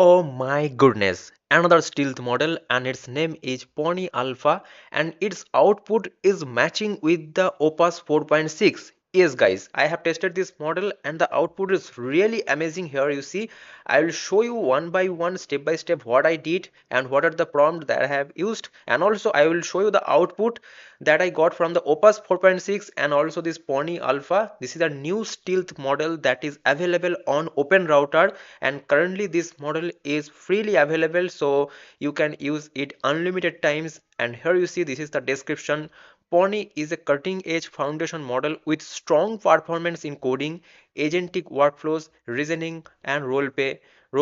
Oh my goodness, another stealth model, and its name is Pony Alpha, and its output is matching with the Opus 4.6. Yes guys, I have tested this model and the output is really amazing. Here you see, I will show you one by one, step by step, what I did and what are the prompts that I have used, and also I will show you the output that I got from the Opus 4.6 and also this Pony Alpha. This is a new stealth model that is available on OpenRouter, and currently this model is freely available, so you can use it unlimited times. And here you see, this is the description. Pony is a cutting-edge foundation model with strong performance in coding, agentic workflows, reasoning, and role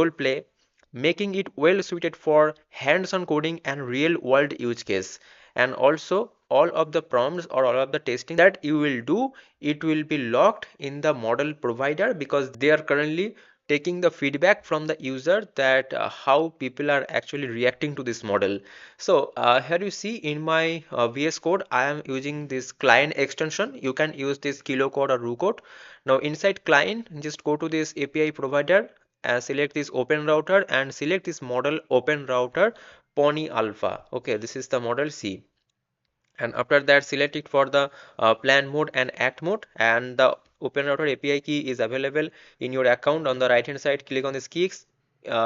play, making it well suited for hands-on coding and real-world use case. And also, all of the prompts or all of the testing that you will do, it will be locked in the model provider, because they are currently taking the feedback from the user that how people are actually reacting to this model. So here you see in my VS Code, I am using this client extension. You can use this kilocode or rucode. Now inside client, just go to this API provider, select this OpenRouter and select this model OpenRouter Pony Alpha. Okay, this is the model C, and after that select it for the plan mode and act mode, and the OpenRouter API key is available in your account. On the right hand side, click on this keys.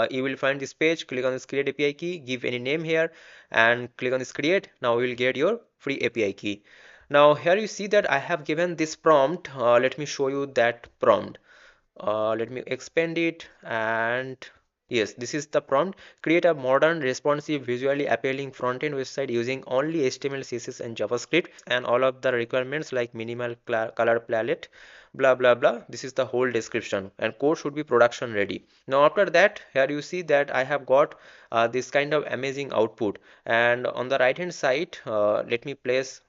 You will find this page, click on this create API key, give any name here and click on this create. Now you will get your free API key. Now here you see that I have given this prompt. Let me show you that prompt. Let me expand it, and yes, this is the prompt. Create a modern, responsive, visually appealing front-end website using only HTML, CSS and JavaScript, and all of the requirements like minimal color palette, blah blah blah. This is the whole description, and code should be production ready. Now after that, here you see that I have got this kind of amazing output, and on the right hand side, let me place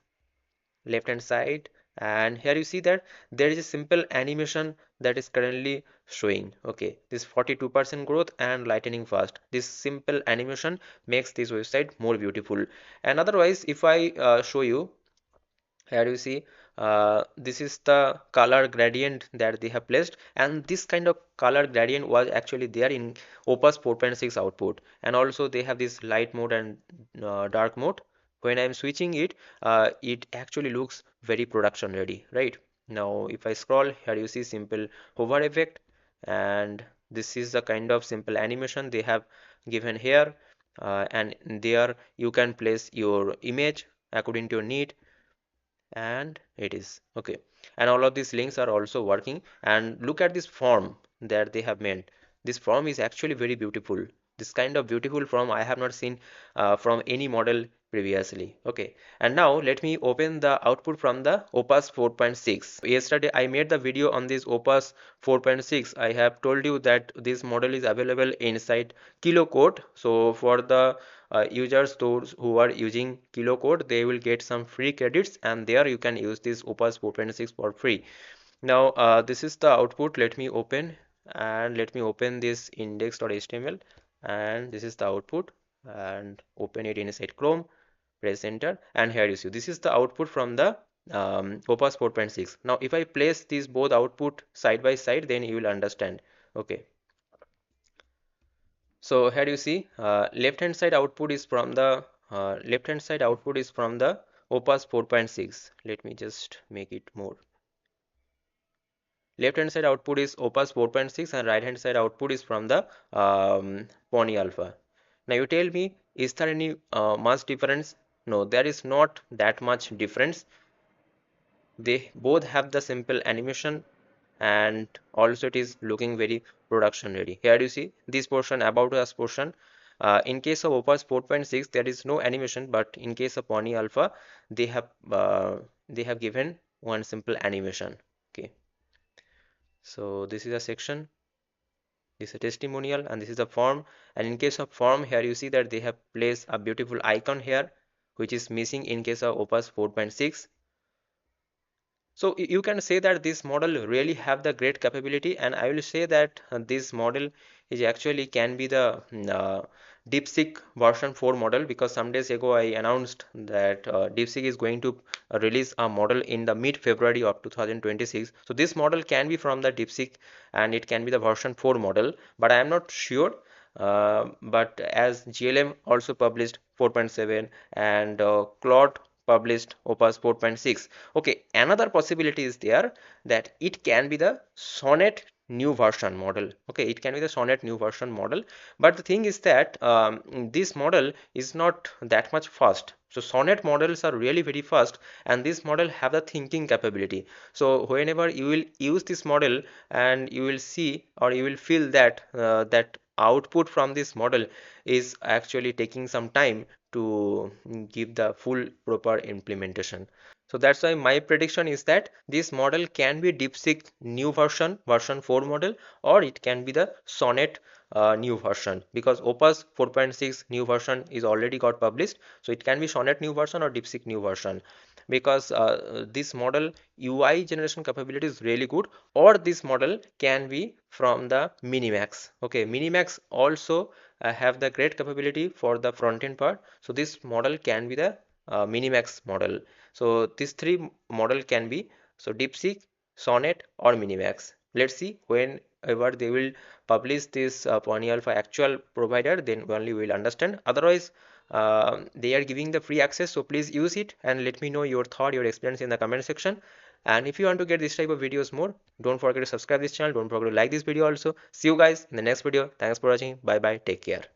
left hand side, and here you see that there is a simple animation that is currently showing. Okay, this 42% growth and lightning fast, this simple animation makes this website more beautiful. And otherwise, if I show you, here you see this is the color gradient that they have placed, and this kind of color gradient was actually there in Opus 4.6 output. And also they have this light mode and dark mode. When I'm switching it, it actually looks very production ready, right? Now if I scroll, here you see simple hover effect, and this is the kind of simple animation they have given here. And there you can place your image according to your need, and it is okay. And all of these links are also working, and look at this form that they have made. This form is actually very beautiful. This kind of beautiful form I have not seen from any model previously. Okay, and now let me open the output from the Opus 4.6. Yesterday I made the video on this Opus 4.6. I have told you that this model is available inside kilocode. So for the users, those who are using kilocode, they will get some free credits, and there you can use this Opus 4.6 for free. Now this is the output. Let me open, and let me open this index.html, and this is the output, and open it inside Chrome, press enter, and here you see this is the output from the Opus 4.6. Now if I place these both output side by side, then you will understand. Okay, so here you see left hand side output is from the Opus 4.6. Let me just make it more. Left hand side output is Opus 4.6 and right hand side output is from the Pony Alpha. Now you tell me, is there any much difference? No, there is not that much difference. They both have the simple animation, and also it is looking very production ready. Here you see this portion, about us portion. In case of Opus 4.6 there is no animation, but in case of Pony Alpha they have given one simple animation. Okay, so this is a section, this is a testimonial, and this is a form. And in case of form, here you see that they have placed a beautiful icon here, which is missing in case of Opus 4.6. So you can say that this model really have the great capability, and I will say that this model is actually can be the DeepSeek version 4 model, because some days ago I announced that DeepSeek is going to release a model in the mid-February of 2026. So this model can be from the DeepSeek, and it can be the version 4 model, but I am not sure. but as GLM also published 4.7 and Claude published Opus 4.6. Okay, another possibility is there that it can be the Sonnet new version model. Okay, it can be the Sonnet new version model, but the thing is that this model is not that much fast. So Sonnet models are really very fast, and this model have the thinking capability. So whenever you will use this model, and you will see or you will feel that that output from this model is actually taking some time to give the full proper implementation. So that's why my prediction is that this model can be DeepSeek new version 4 model, or it can be the Sonnet new version, because Opus 4.6 new version is already got published. So it can be Sonnet new version or DeepSeek new version, because this model UI generation capability is really good, or this model can be from the Minimax. Okay, Minimax also have the great capability for the front end part. So this model can be the Minimax model. So these three model can be so DeepSeek, Sonnet or Minimax. Let's see whenever they will publish this Pony Alpha actual provider, then only we will understand. Otherwise, they are giving the free access, so please use it and let me know your thought, your experience in the comment section. And if you want to get this type of videos more, don't forget to subscribe this channel, don't forget to like this video also. See you guys in the next video. Thanks for watching. Bye bye, take care.